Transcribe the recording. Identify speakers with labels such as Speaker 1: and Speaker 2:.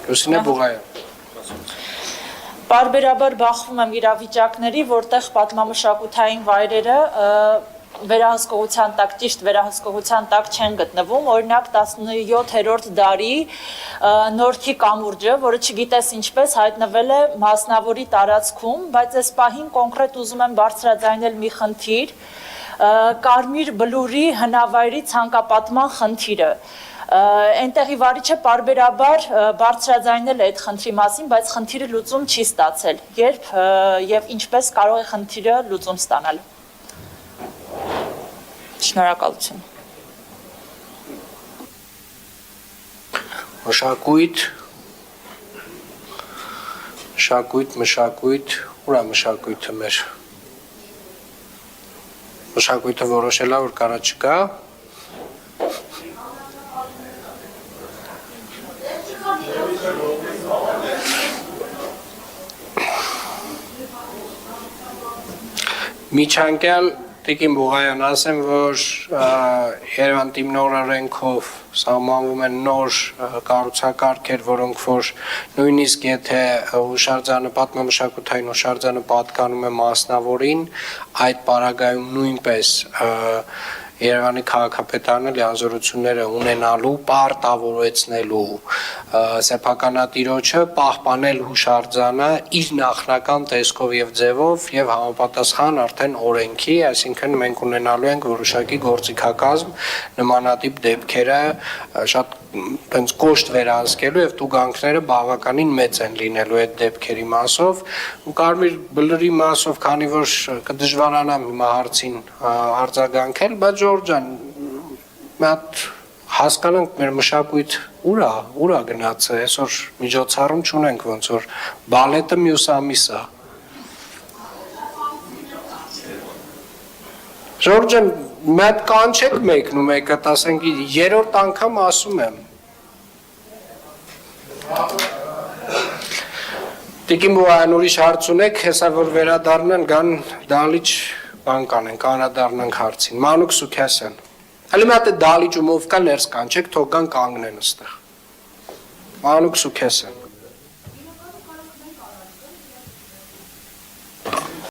Speaker 1: Լուսինե Բուղայան։
Speaker 2: Պարբերաբար բախվում եմ իրավիճակների, որտեղ պատմամշակութային վայրերը վերահսկողության տակ, ճիշտ վերահսկողության տակ չեն գտնվում, օրինակ 17-րդ դարի Նորքի կամուրջը, որը չգիտես ինչպես հայտնվել է մասնավորի տարածքում, բայց այս պահին կոնկրետ ուզում եմ բարձրաձայնել մի խնդիր, Կարմիր բլուրի հնավայրի ցանկապատման խնդիրը։ Այնտեղի վարիչը պարբերաբար բարձրաձայնել է այդ խնդրի մասին, բայց խնդիրը լուծում չի ստացել։ Երբ եւ ինչպես կարող է խնդիրը լուծում ստանալ։ Շնորհակալություն։
Speaker 1: Մշակույթ, ուրա մշակույթը մեր։ Մշակույթը որոշել է, որ կարա չկա։ Միջանկյալ Տիկին Բուղայան, ասեմ, որ Երևան թիմնոր օրենքով սահմանվում են նոր կառուցակարգեր, որոնք որ նույնիսկ եթե հուշարձանը պատմամշակութային հուշարձանը պատկանում է մասնավորին, այդ պարագայում նույնպես Երևանի քաղաքապետարանը լիազորությունները ունենալու, պարտավորեցնելու սեփականատիրոջը պահպանել հուշարձանը իր նախնական տեսքով եւ ձևով եւ համապատասխան արդեն օրենքի, այսինքն մենք ունենալու ենք որոշակի գործիքակազմ նմանատիպ դեպքերը շատ տենց կոշտ վերահսկելու եւ տուգանքները բավականին մեծ են լինելու այդ դեպքերի մասով ու Կարմիր բլրի մասով, քանի որ կդժվարանամ հիմա հարցին արձագանքել, բայց Ժորժ ջան, մի հատ հասկանանք մեր մշակույթ ուրա գնաց է, այսօր միջոցառում չունենք ոնց որ բալետը մյուս ամիս է։ Ժորժ ջան, մի հատ կանչեք մեկնում եկա, ասենք 3-րդ անգամ ասում եմ։ Տիկին Բուղայան, ուրիշ հարց ունեք, հեսա որ վերադառնան գան դալիճ բան կանենք, անդրադառնանք հարցին։ Մանուկ Սուքյասյան։ Հələ մի հատ դալիճ ու մովկա ներս կանչեք, թող կան կանգնեն այստեղ։ Մանուկ Սուքյասյան։